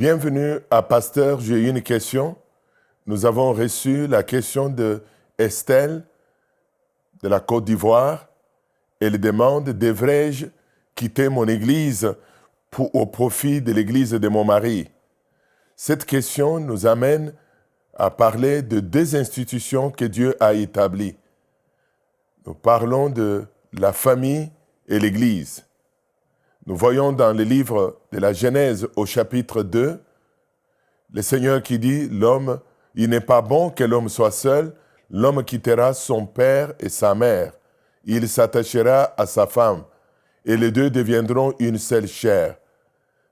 Bienvenue à Pasteur, j'ai une question. Nous avons reçu la question de Estelle de la Côte d'Ivoire. Elle demande, devrais-je quitter mon église au profit de l'église de mon mari? Cette question nous amène à parler de deux institutions que Dieu a établies. Nous parlons de la famille et l'église. Nous voyons dans le livre de la Genèse au chapitre 2, le Seigneur qui dit, l'homme, il n'est pas bon que l'homme soit seul, l'homme quittera son père et sa mère, il s'attachera à sa femme, et les deux deviendront une seule chair.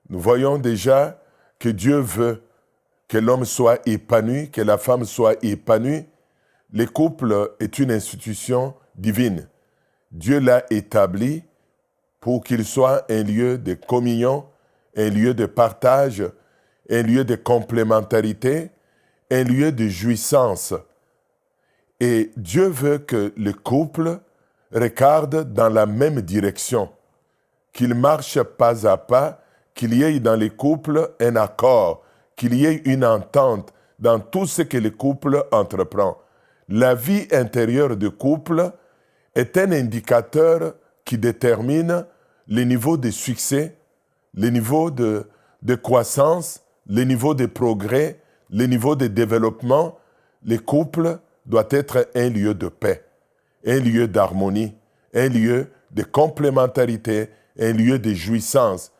Nous voyons déjà que Dieu veut que l'homme soit épanoui, que la femme soit épanouie. Le couple est une institution divine. Dieu l'a établi pour qu'il soit un lieu de communion, un lieu de partage, un lieu de complémentarité, un lieu de jouissance. Et Dieu veut que le couple regarde dans la même direction, qu'il marche pas à pas, qu'il y ait dans les couples un accord, qu'il y ait une entente dans tout ce que le couple entreprend. La vie intérieure du couple est un indicateur qui détermine le niveau de succès, le niveau de croissance, le niveau de progrès, le niveau de développement. Le couple doit être un lieu de paix, un lieu d'harmonie, un lieu de complémentarité, un lieu de jouissance.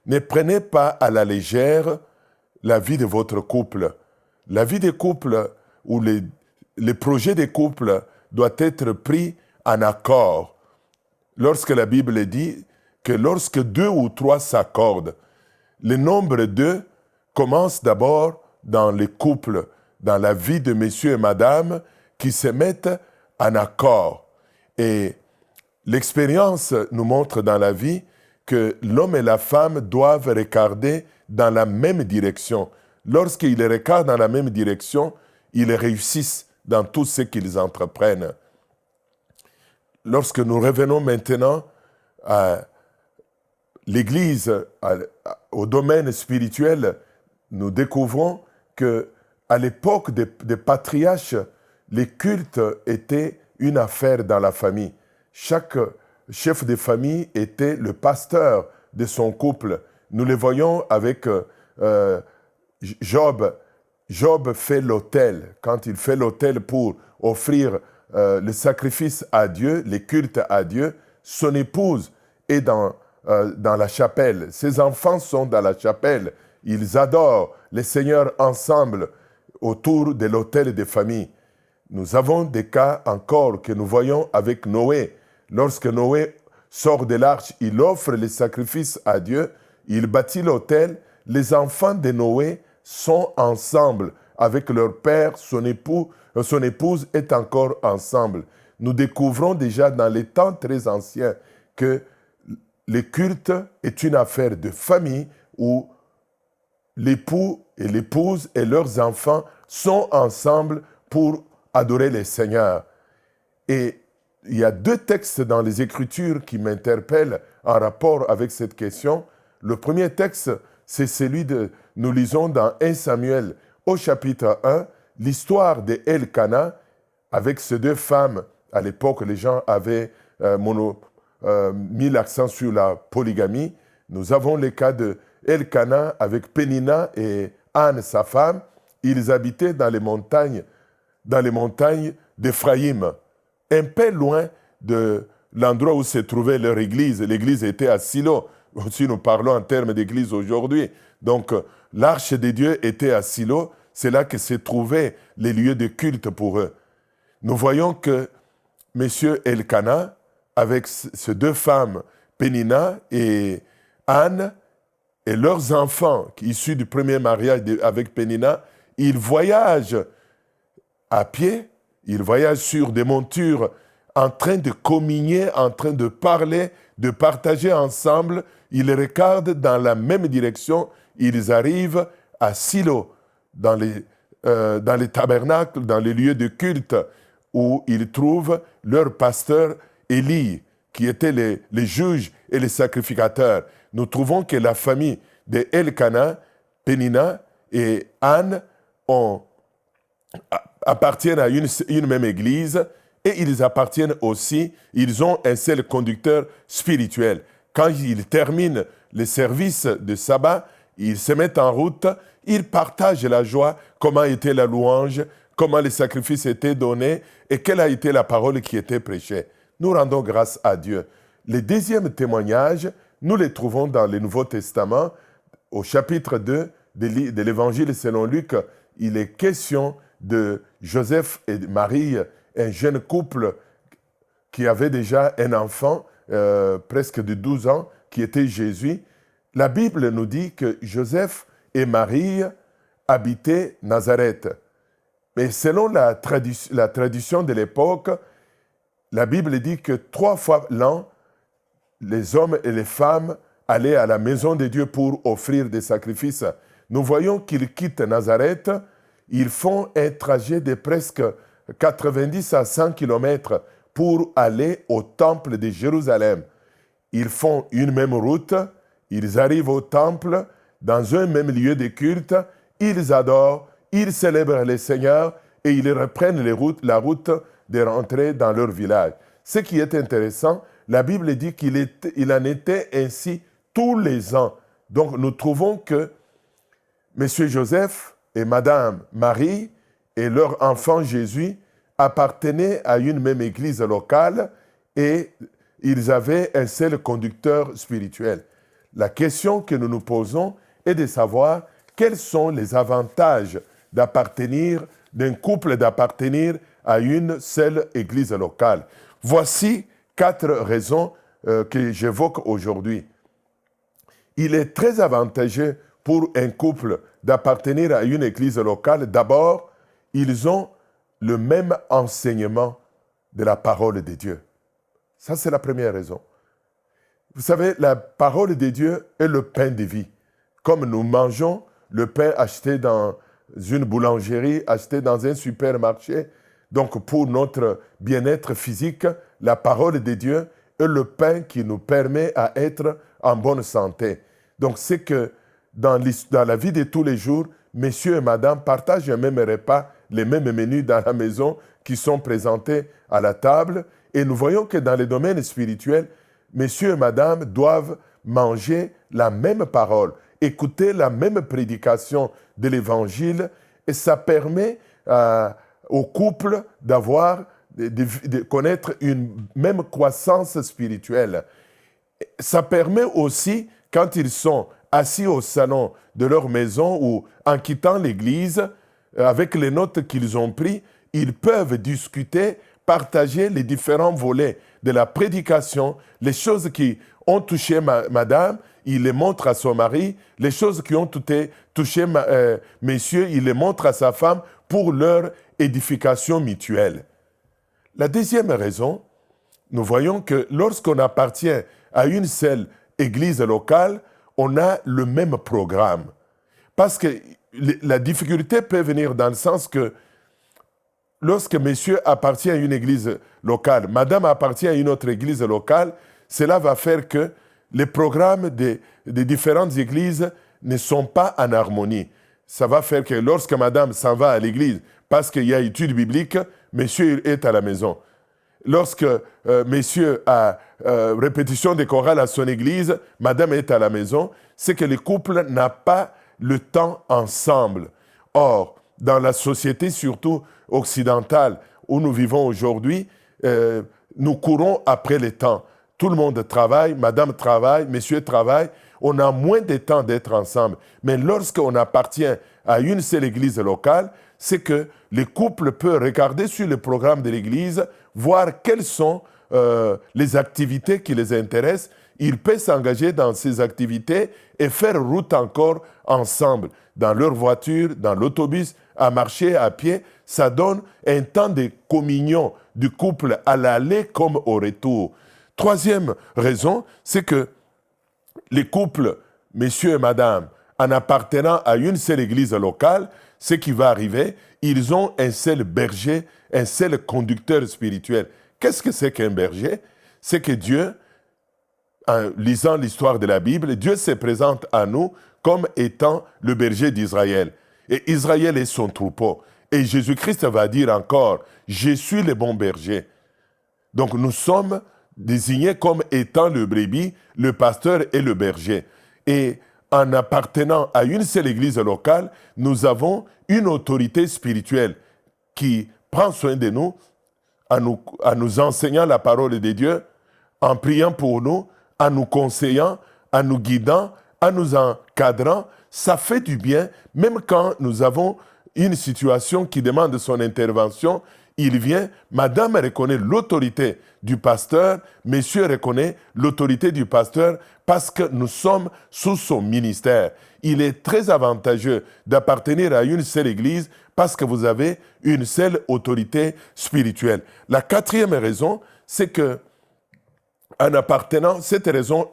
Ne prenez pas à la légère la vie de votre couple. La vie de couple ou le projet de couple doit être pris en accord. Lorsque la Bible dit que lorsque 2 ou 3 s'accordent, le nombre 2 commence d'abord dans les couples, dans la vie de messieurs et madame qui se mettent en accord. Et l'expérience nous montre dans la vie que l'homme et la femme doivent regarder dans la même direction. Lorsqu'ils regardent dans la même direction, ils réussissent dans tout ce qu'ils entreprennent. Lorsque nous revenons maintenant à l'Église, au domaine spirituel, nous découvrons qu'à l'époque des patriarches, les cultes étaient une affaire dans la famille. Chaque chef de famille était le pasteur de son couple. Nous le voyons avec Job. Job fait l'autel. Quand il fait l'autel pour offrir le sacrifice à Dieu, les cultes à Dieu, son épouse est dans la chapelle. Ses enfants sont dans la chapelle. Ils adorent le Seigneur ensemble autour de l'autel de famille. Nous avons des cas encore que nous voyons avec Noé. Lorsque Noé sort de l'arche, il offre le sacrifice à Dieu, il bâtit l'autel. Les enfants de Noé sont ensemble avec leur père, son épouse est encore ensemble. Nous découvrons déjà dans les temps très anciens que le culte est une affaire de famille où l'époux et l'épouse et leurs enfants sont ensemble pour adorer le Seigneur. Et il y a 2 textes dans les Écritures qui m'interpellent en rapport avec cette question. Le premier texte, c'est celui nous lisons dans 1 Samuel au chapitre 1, l'histoire d'Elkana avec ces 2 femmes. À l'époque, les gens avaient mis l'accent sur la polygamie. Nous avons le cas d'Elkana avec Pénina et Anne, sa femme. Ils habitaient dans les montagnes d'Éphraïm, un peu loin de l'endroit où se trouvait leur église. L'église était à Silo. Si nous parlons en termes d'église aujourd'hui. Donc, l'arche de Dieu était à Silo. C'est là que se trouvaient les lieux de culte pour eux. Nous voyons que M. Elkana, avec ces 2 femmes, Pénina et Anne, et leurs enfants, issus du premier mariage avec Pénina, ils voyagent à pied, ils voyagent sur des montures, en train de communier, en train de parler, de partager ensemble. Ils regardent dans la même direction. Ils arrivent à Silo, dans les tabernacles, dans les lieux de culte, où ils trouvent leur pasteur Élie, qui était les juges et les sacrificateurs. Nous trouvons que la famille d'Elkana Pénina et Anne appartiennent à une même église et ils appartiennent aussi, ils ont un seul conducteur spirituel. Quand ils terminent le service de sabbat, ils se mettent en route, ils partagent la joie, comment était la louange, comment les sacrifices étaient donnés et quelle a été la parole qui était prêchée. Nous rendons grâce à Dieu. Les deuxièmes témoignages, nous les trouvons dans le Nouveau Testament, au chapitre 2 de l'Évangile selon Luc. Il est question de Joseph et Marie, un jeune couple qui avait déjà un enfant, presque de 12 ans, qui était Jésus. La Bible nous dit que Joseph et Marie habitaient Nazareth. Mais selon la tradition de l'époque, la Bible dit que 3 fois l'an, les hommes et les femmes allaient à la maison de Dieu pour offrir des sacrifices. Nous voyons qu'ils quittent Nazareth, ils font un trajet de presque 90 à 100 kilomètres pour aller au temple de Jérusalem. Ils font une même route, ils arrivent au temple, dans un même lieu de culte, ils adorent, ils célèbrent le Seigneur et ils reprennent la route de rentrer dans leur village. Ce qui est intéressant, la Bible dit qu'il en était ainsi tous les ans. Donc nous trouvons que M. Joseph et Mme Marie et leur enfant Jésus appartenaient à une même église locale et ils avaient un seul conducteur spirituel. La question que nous nous posons est de savoir quels sont les avantages d'un couple d'appartenir à une seule église locale. Voici 4 raisons que j'évoque aujourd'hui. Il est très avantageux pour un couple d'appartenir à une église locale. D'abord, ils ont le même enseignement de la parole de Dieu. Ça, c'est la première raison. Vous savez, la parole de Dieu est le pain de vie. Comme nous mangeons le pain acheté dans une boulangerie, acheté dans un supermarché, donc pour notre bien-être physique, la parole de Dieu est le pain qui nous permet à être en bonne santé. Donc c'est que dans la vie de tous les jours, messieurs et madame partagent un même repas, les mêmes menus dans la maison qui sont présentés à la table. Et nous voyons que dans les domaines spirituels, messieurs et madame doivent manger la même parole, écouter la même prédication de l'Évangile, et ça permet au couple de connaître une même croissance spirituelle. Ça permet aussi, quand ils sont assis au salon de leur maison ou en quittant l'église, avec les notes qu'ils ont prises, ils peuvent discuter, partager les différents volets de la prédication, les choses qui ont touché madame, il les montre à son mari, les choses qui ont touché messieurs, il les montre à sa femme pour leur édification mutuelle. La deuxième raison, nous voyons que lorsqu'on appartient à une seule église locale, on a le même programme. Parce que la difficulté peut venir dans le sens que lorsque monsieur appartient à une église locale, madame appartient à une autre église locale, cela va faire que les programmes des différentes églises ne sont pas en harmonie. Ça va faire que lorsque madame s'en va à l'église parce qu'il y a étude biblique, monsieur est à la maison. Lorsque monsieur a répétition des chorales à son église, madame est à la maison, c'est que le couple n'a pas le temps ensemble. Or, dans la société surtout occidentale où nous vivons aujourd'hui, nous courons après le temps. Tout le monde travaille, madame travaille, monsieur travaille. On a moins de temps d'être ensemble. Mais lorsqu'on appartient à une seule église locale, c'est que le couple peut regarder sur le programme de l'église, voir quelles sont les activités qui les intéressent. Il peut s'engager dans ces activités et faire route encore ensemble, dans leur voiture, dans l'autobus, à marcher à pied. Ça donne un temps de communion du couple à l'aller comme au retour. Troisième raison, c'est que les couples, messieurs et madame, en appartenant à une seule église locale, ce qui va arriver, ils ont un seul berger, un seul conducteur spirituel. Qu'est-ce que c'est qu'un berger? C'est que Dieu, en lisant l'histoire de la Bible, Dieu se présente à nous comme étant le berger d'Israël. Et Israël est son troupeau. Et Jésus-Christ va dire encore, je suis le bon berger. Donc nous sommes désignés comme étant le brebis, le pasteur et le berger. Et en appartenant à une seule église locale, nous avons une autorité spirituelle qui prend soin de nous en nous enseignant la parole de Dieu, en priant pour nous, en nous conseillant, en nous guidant, en nous encadrant. Ça fait du bien, même quand nous avons une situation qui demande son intervention. Il vient, madame reconnaît l'autorité du pasteur, monsieur reconnaît l'autorité du pasteur parce que nous sommes sous son ministère. Il est très avantageux d'appartenir à une seule église parce que vous avez une seule autorité spirituelle. La quatrième raison, c'est que en appartenant, cette raison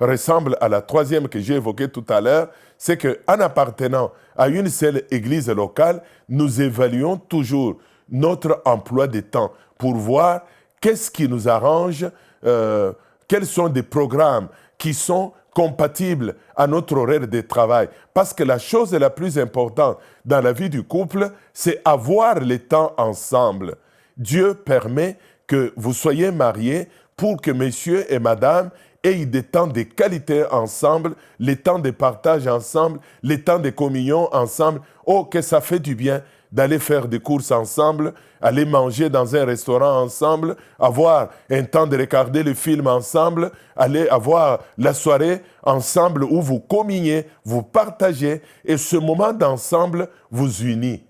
ressemble à la troisième que j'ai évoquée tout à l'heure, c'est qu'en appartenant à une seule église locale, nous évaluons toujours notre emploi de temps pour voir qu'est-ce qui nous arrange, quels sont des programmes qui sont compatibles à notre horaire de travail. Parce que la chose la plus importante dans la vie du couple, c'est avoir le temps ensemble. Dieu permet que vous soyez mariés pour que messieurs et madame aient des temps de qualité ensemble, les temps de partage ensemble, les temps de communion ensemble. Oh, que ça fait du bien d'aller faire des courses ensemble, aller manger dans un restaurant ensemble, avoir un temps de regarder le film ensemble, aller avoir la soirée ensemble où vous communiez, vous partagez, et ce moment d'ensemble vous unit.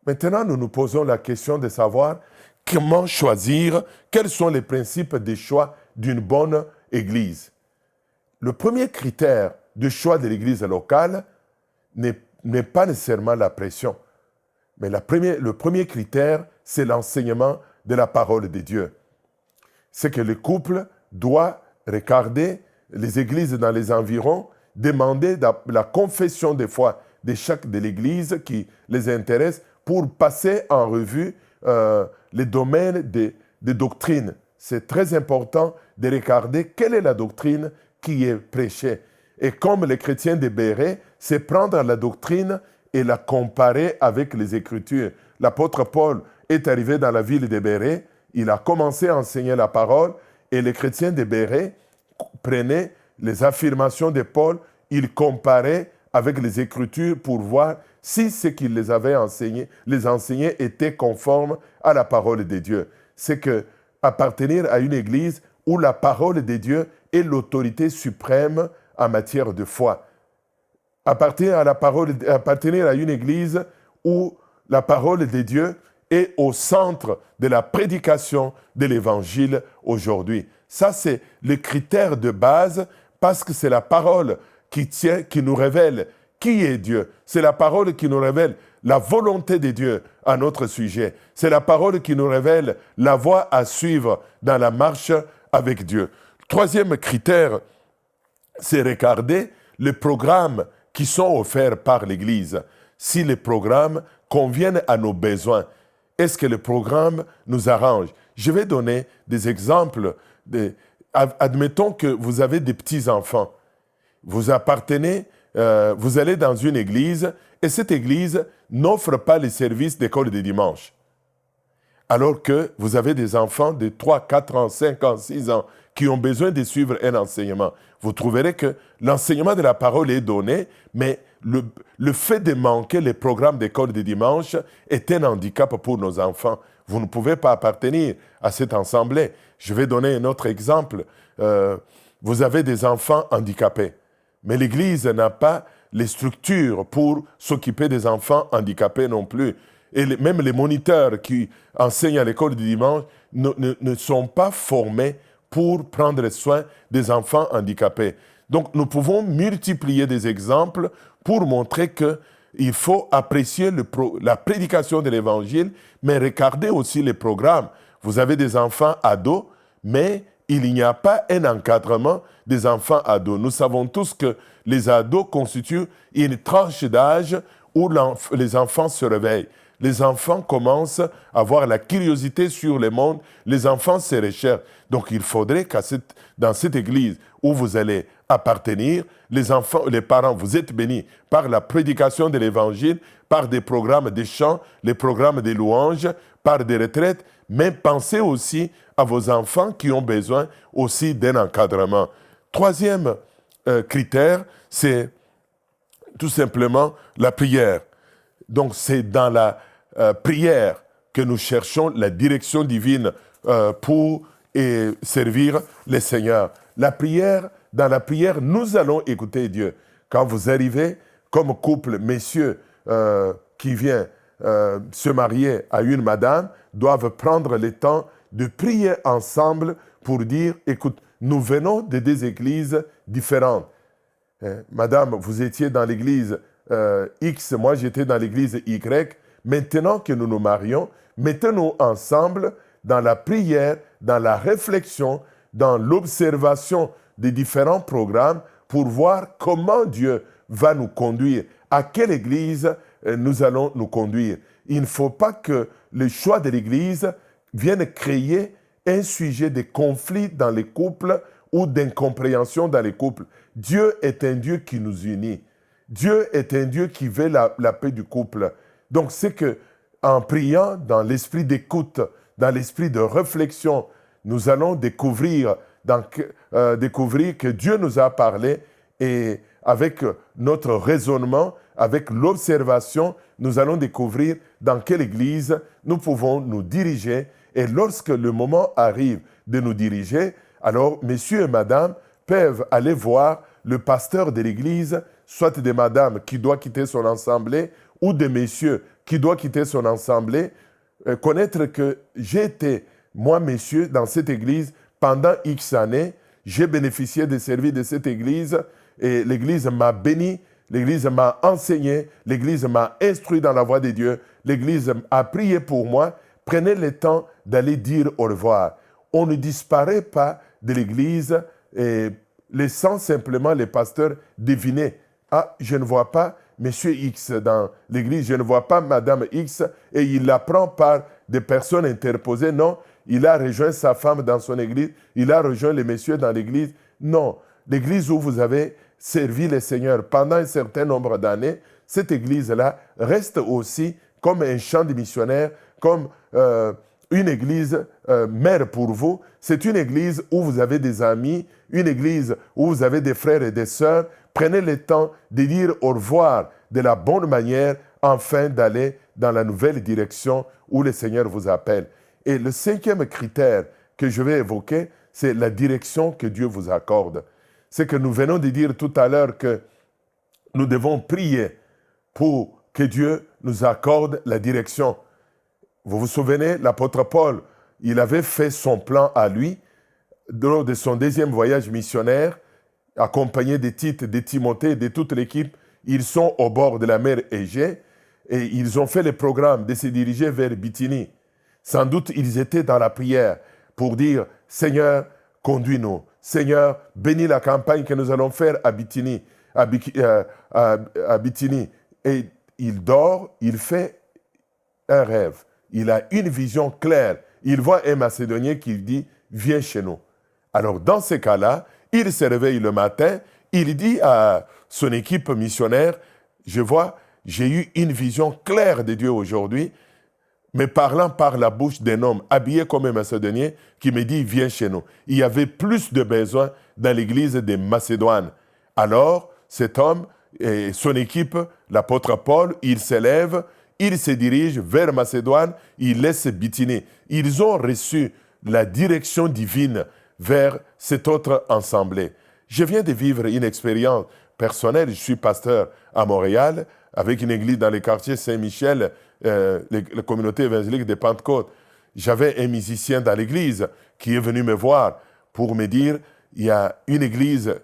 Maintenant, nous nous posons la question de savoir comment choisir, quels sont les principes de choix d'une bonne église. Le premier critère de choix de l'église locale n'est pas nécessairement la pression. Mais le premier critère, c'est l'enseignement de la parole de Dieu. C'est que le couple doit regarder les églises dans les environs, demander la confession de foi de chaque de l'église qui les intéresse pour passer en revue les domaines des doctrines. C'est très important de regarder quelle est la doctrine qui est prêchée. Et comme les chrétiens de Béret, c'est prendre la doctrine et la comparer avec les Écritures. L'apôtre Paul est arrivé dans la ville de Béret, il a commencé à enseigner la parole, et les chrétiens de Béret prenaient les affirmations de Paul, ils comparaient avec les Écritures pour voir si ce qu'il les avait enseigné, les enseignait était conforme à la parole de Dieu. C'est que appartenir à une église où la parole de Dieu est l'autorité suprême en matière de foi. Appartenir à une église où la parole de Dieu est au centre de la prédication de l'évangile aujourd'hui. Ça, c'est le critère de base parce que c'est la parole qui nous révèle qui est Dieu. C'est la parole qui nous révèle la volonté de Dieu à notre sujet. C'est la parole qui nous révèle la voie à suivre dans la marche avec Dieu. Troisième critère, c'est regarder les programmes qui sont offerts par l'Église. Si les programmes conviennent à nos besoins, est-ce que les programmes nous arrangent? Je vais donner des exemples. Admettons que vous avez des petits-enfants. Vous appartenez, vous allez dans une église et cette église n'offre pas les services d'école de dimanche. Alors que vous avez des enfants de 3, 4 ans, 5 ans, 6 ans qui ont besoin de suivre un enseignement. Vous trouverez que l'enseignement de la parole est donné, mais le fait de manquer les programmes d'école de dimanche est un handicap pour nos enfants. Vous ne pouvez pas appartenir à cette assemblée. Je vais donner un autre exemple. Vous avez des enfants handicapés, mais l'Église n'a pas les structures pour s'occuper des enfants handicapés non plus. Et même les moniteurs qui enseignent à l'école du dimanche ne sont pas formés pour prendre soin des enfants handicapés. Donc, nous pouvons multiplier des exemples pour montrer qu'il faut apprécier la prédication de l'Évangile, mais regarder aussi les programmes. Vous avez des enfants ados, mais il n'y a pas un encadrement des enfants ados. Nous savons tous que les ados constituent une tranche d'âge où les enfants se réveillent. les enfants commencent à avoir la curiosité sur le monde, les enfants se recherchent. Donc il faudrait que dans cette église où vous allez appartenir, les enfants, les parents, vous êtes bénis par la prédication de l'évangile, par des programmes de chants, les programmes de louanges, par des retraites, mais pensez aussi à vos enfants qui ont besoin aussi d'un encadrement. Troisième critère, c'est tout simplement la prière. Donc c'est dans la prière que nous cherchons la direction divine pour servir le Seigneur. La prière, dans la prière, nous allons écouter Dieu. Quand vous arrivez comme couple, messieurs qui viennent se marier à une madame, doivent prendre le temps de prier ensemble pour dire, écoute, nous venons de deux églises différentes. Madame, vous étiez dans l'église X, moi j'étais dans l'église Y. Maintenant que nous nous marions, mettons-nous ensemble dans la prière, dans la réflexion, dans l'observation des différents programmes pour voir comment Dieu va nous conduire, à quelle église nous allons nous conduire. Il ne faut pas que le choix de l'église vienne créer un sujet de conflit dans les couples ou d'incompréhension dans les couples. Dieu est un Dieu qui nous unit. Dieu est un Dieu qui veut la paix du couple. Donc c'est que en priant dans l'esprit d'écoute, dans l'esprit de réflexion, nous allons découvrir que Dieu nous a parlé et avec notre raisonnement, avec l'observation, nous allons découvrir dans quelle église nous pouvons nous diriger. Et lorsque le moment arrive de nous diriger, alors messieurs et madame peuvent aller voir le pasteur de l'église, soit des madames qui doit quitter son assemblée ou des messieurs qui doit quitter son assemblée, connaître que j'ai été, moi messieurs, dans cette église pendant X années, j'ai bénéficié des services de cette église et l'église m'a béni, l'église m'a enseigné, l'église m'a instruit dans la voie de Dieu, l'église a prié pour moi. Prenez le temps d'aller dire au revoir. On ne disparaît pas de l'église et laissant simplement les pasteurs deviner. Ah, je ne vois pas Monsieur X dans l'église, je ne vois pas Madame X, et il l'apprend par des personnes interposées. Non, il a rejoint sa femme dans son église, il a rejoint les messieurs dans l'église. Non, l'église où vous avez servi le Seigneur pendant un certain nombre d'années, cette église-là reste aussi comme un champ de missionnaires, comme une église mère pour vous. C'est une église où vous avez des amis, une église où vous avez des frères et des sœurs. Prenez le temps de dire au revoir de la bonne manière afin d'aller dans la nouvelle direction où le Seigneur vous appelle. Et le cinquième critère que je vais évoquer, c'est la direction que Dieu vous accorde. C'est que nous venons de dire tout à l'heure que nous devons prier pour que Dieu nous accorde la direction. Vous vous souvenez, l'apôtre Paul, il avait fait son plan à lui lors de son deuxième voyage missionnaire, accompagné de Tite, de Timothée, de toute l'équipe. Ils sont au bord de la mer Égée et ils ont fait le programme de se diriger vers Bithynie. Sans doute, ils étaient dans la prière pour dire « Seigneur, conduis-nous. Seigneur, bénis la campagne que nous allons faire à Bithynie. » Et il dort, il fait un rêve. Il a une vision claire. Il voit un Macédonien qui dit « Viens chez nous. » Alors, dans ce cas-là, il se réveille le matin, il dit à son équipe missionnaire, j'ai eu une vision claire de Dieu aujourd'hui, mais parlant par la bouche d'un homme habillé comme un Macédonien qui me dit, viens chez nous. Il y avait plus de besoins dans l'église de Macédoine. Alors, cet homme et son équipe, l'apôtre Paul, il s'élève, il se dirige vers Macédoine, il laisse Bithynie. Ils ont reçu la direction divine vers cette autre assemblée. Je viens de vivre une expérience personnelle. Je suis pasteur à Montréal, avec une église dans le quartier Saint-Michel, la communauté évangélique de Pentecôte. J'avais un musicien dans l'église qui est venu me voir pour me dire il y a une église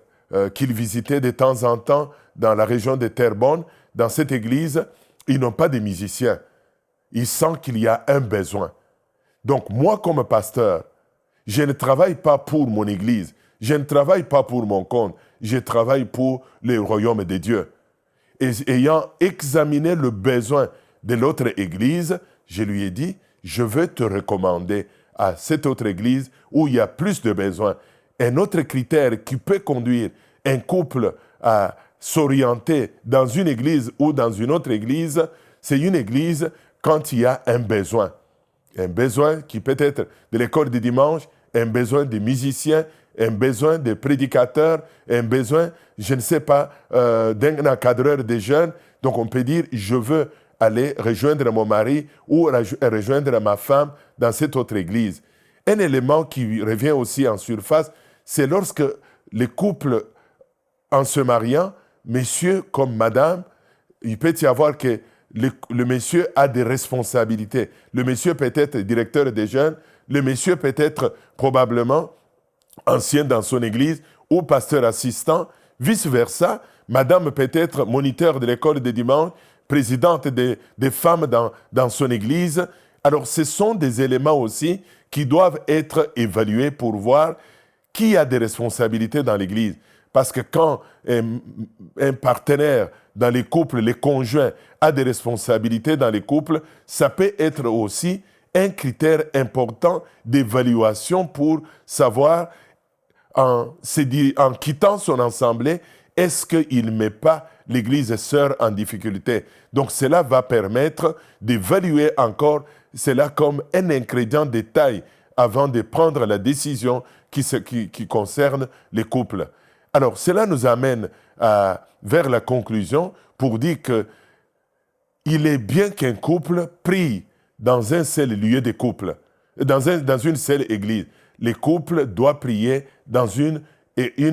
qu'il visitait de temps en temps dans la région de Terrebonne. Dans cette église, ils n'ont pas de musiciens. Ils sentent qu'il y a un besoin. Donc moi, comme pasteur, je ne travaille pas pour mon église. Je ne travaille pas pour mon compte. Je travaille pour le royaume de Dieu. Et ayant examiné le besoin de l'autre église, je lui ai dit, je veux te recommander à cette autre église où il y a plus de besoins. Un autre critère qui peut conduire un couple à s'orienter dans une église ou dans une autre église, c'est une église quand il y a un besoin. Un besoin qui peut être de l'école du dimanche, un besoin de musiciens, un besoin de prédicateurs, un besoin, je ne sais pas, d'un encadreur des jeunes. Donc on peut dire, je veux aller rejoindre mon mari ou rejoindre ma femme dans cette autre église. Un élément qui revient aussi en surface, c'est lorsque les couples, en se mariant, monsieur comme madame, il peut y avoir que le monsieur a des responsabilités. Le monsieur peut être directeur des jeunes, le monsieur peut être probablement ancien dans son église ou pasteur assistant, vice-versa. Madame peut être moniteur de l'école de dimanche, présidente des femmes dans son église. Alors, ce sont des éléments aussi qui doivent être évalués pour voir qui a des responsabilités dans l'église. Parce que quand un partenaire dans les couples, les conjoints, a des responsabilités dans les couples, ça peut être aussi un critère important d'évaluation pour savoir, en quittant son assemblée, est-ce qu'il ne met pas l'Église sœur en difficulté. Donc cela va permettre d'évaluer encore cela comme un ingrédient de taille avant de prendre la décision qui concerne les couples. Alors cela nous amène vers la conclusion pour dire qu'il est bien qu'un couple prie dans un seul lieu de couple, dans une seule église. Les couples doivent prier dans une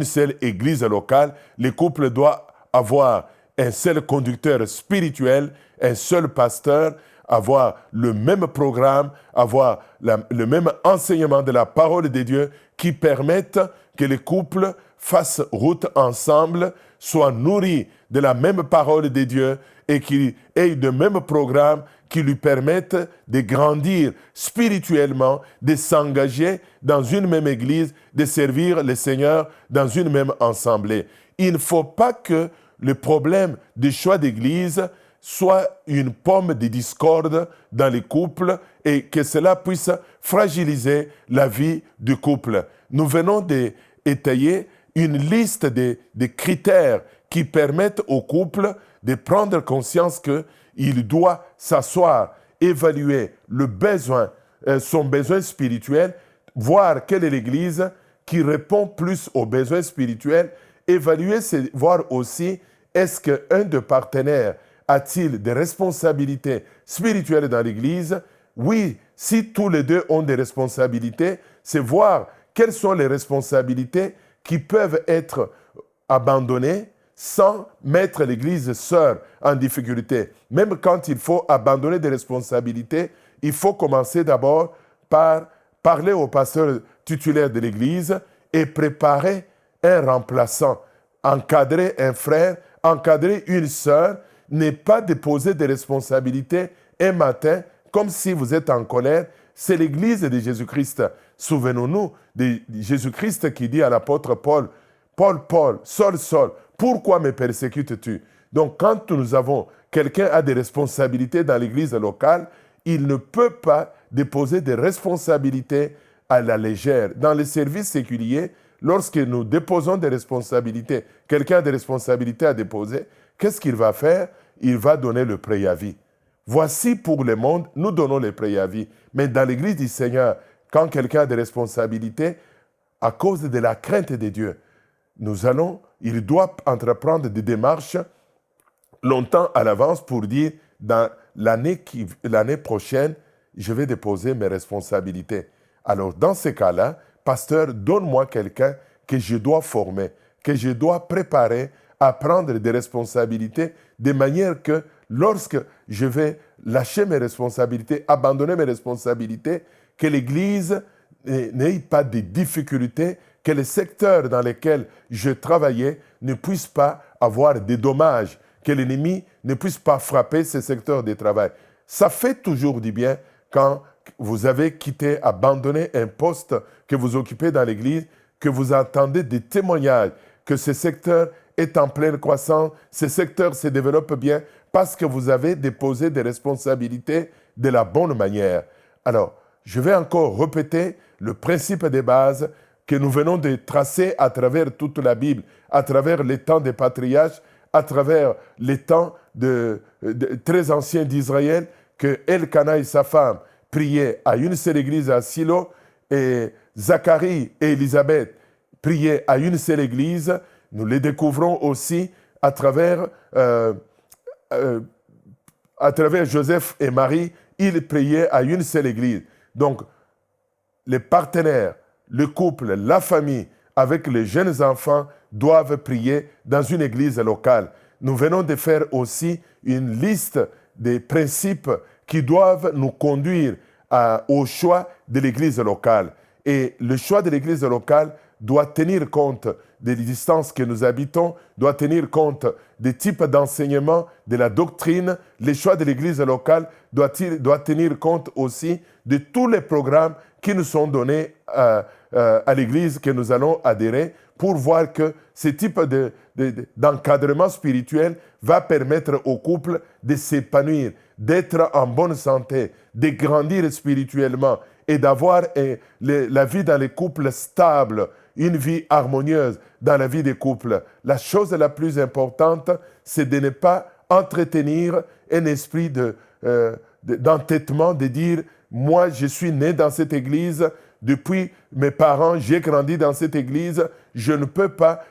seule église locale. Les couples doivent avoir un seul conducteur spirituel, un seul pasteur, avoir le même programme, avoir le même enseignement de la parole de Dieu qui permettent que les couples fassent route ensemble, soient nourris de la même parole de Dieu et qu'ils aient le même programme qui lui permettent de grandir spirituellement, de s'engager dans une même église, de servir le Seigneur dans une même assemblée. Il ne faut pas que le problème du choix d'église soit une pomme de discorde dans les couples et que cela puisse fragiliser la vie du couple. Nous venons d'étayer une liste de critères qui permettent au couple de prendre conscience qu'il doit s'asseoir, évaluer le besoin, son besoin spirituel, voir quelle est l'Église qui répond plus aux besoins spirituels, évaluer, c'est voir aussi est-ce qu'un des partenaires a-t-il des responsabilités spirituelles dans l'Église? Oui, si tous les deux ont des responsabilités, c'est voir quelles sont les responsabilités qui peuvent être abandonnées sans mettre l'Église sœur en difficulté. Même quand il faut abandonner des responsabilités, il faut commencer d'abord par parler au pasteur titulaire de l'Église et préparer un remplaçant, encadrer un frère, encadrer une sœur, n'est pas déposer des responsabilités un matin comme si vous êtes en colère. C'est l'Église de Jésus-Christ. Souvenons-nous de Jésus-Christ qui dit à l'apôtre Paul, Paul, Saul, pourquoi me persécutes-tu? Donc quand nous avons quelqu'un qui a des responsabilités dans l'Église locale, il ne peut pas déposer des responsabilités à la légère. Dans les services séculiers, lorsque nous déposons des responsabilités, quelqu'un a des responsabilités à déposer, qu'est-ce qu'il va faire? Il va donner le préavis. Voici pour le monde, nous donnons le préavis. Mais dans l'Église du Seigneur, quand quelqu'un a des responsabilités, à cause de la crainte de Dieu, il doit entreprendre des démarches longtemps à l'avance pour dire, dans l'année prochaine, je vais déposer mes responsabilités. Alors, dans ces cas-là, pasteur, donne-moi quelqu'un que je dois former, que je dois préparer à prendre des responsabilités de manière que lorsque je vais lâcher mes responsabilités, abandonner mes responsabilités, que l'Église n'ait pas de difficultés, que les secteurs dans lesquels je travaillais ne puissent pas avoir des dommages, que l'ennemi ne puisse pas frapper ces secteurs de travail. Ça fait toujours du bien quand vous avez quitté, abandonné un poste que vous occupez dans l'Église, que vous entendez des témoignages, que ce secteur est en pleine croissance, ce secteur se développe bien parce que vous avez déposé des responsabilités de la bonne manière. Alors, je vais encore répéter le principe de base que nous venons de tracer à travers toute la Bible, à travers les temps des patriarches, à travers les temps très anciens d'Israël, que Elkana et sa femme priaient à une seule église à Silo, et Zacharie et Élisabeth priaient à une seule église. Nous les découvrons aussi à travers Joseph et Marie, ils priaient à une seule église. Donc, les partenaires, le couple, la famille, avec les jeunes enfants, doivent prier dans une église locale. Nous venons de faire aussi une liste des principes qui doivent nous conduire au choix de l'église locale. Et le choix de l'église locale doit tenir compte des distances que nous habitons, doit tenir compte des types d'enseignement, de la doctrine. Le choix de l'église locale doit tenir compte aussi de tous les programmes qui nous sont donnés à l'église que nous allons adhérer, pour voir que ce type d'encadrement spirituel va permettre au couple de s'épanouir, d'être en bonne santé, de grandir spirituellement et d'avoir la vie dans les couples stable, une vie harmonieuse dans la vie des couples. La chose la plus importante, c'est de ne pas entretenir un esprit d'entêtement, de dire « moi, je suis né dans cette église, depuis mes parents, j'ai grandi dans cette église, je ne peux pas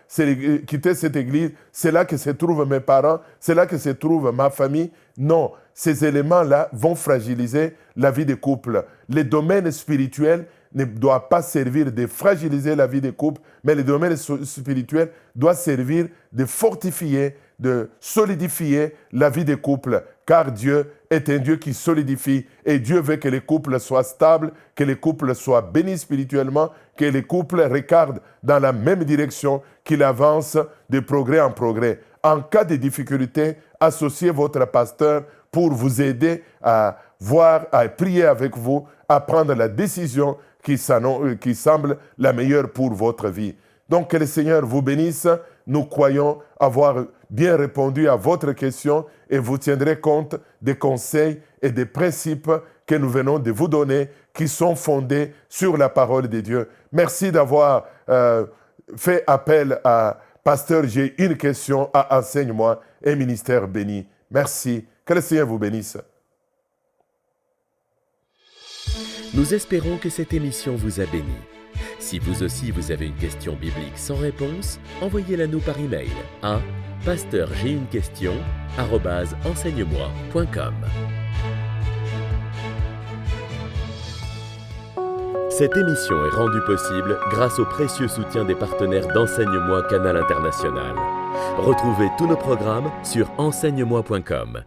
quitter cette église, c'est là que se trouvent mes parents, c'est là que se trouve ma famille. » Non, ces éléments-là vont fragiliser la vie des couples. Les domaines spirituels ne doivent pas servir de fragiliser la vie des couples, mais les domaines spirituels doivent servir de fortifier, de solidifier la vie des couples, car Dieu est un Dieu qui solidifie et Dieu veut que les couples soient stables, que les couples soient bénis spirituellement, que les couples regardent dans la même direction, qu'ils avancent de progrès en progrès. En cas de difficulté, associez votre pasteur pour vous aider à prier avec vous, à prendre la décision qui semble la meilleure pour votre vie. Donc, que le Seigneur vous bénisse. Nous croyons avoir bien répondu à votre question et vous tiendrez compte des conseils et des principes que nous venons de vous donner, qui sont fondés sur la parole de Dieu. Merci d'avoir fait appel à Pasteur, j'ai une question à Enseigne-moi et Ministère béni. Merci. Que le Seigneur vous bénisse. Nous espérons que cette émission vous a béni. Si vous aussi vous avez une question biblique sans réponse, envoyez-la nous par email à pasteurj'aiunequestion@enseigne-moi.com. Cette émission est rendue possible grâce au précieux soutien des partenaires d'Enseigne-moi Canal International. Retrouvez tous nos programmes sur enseigne-moi.com.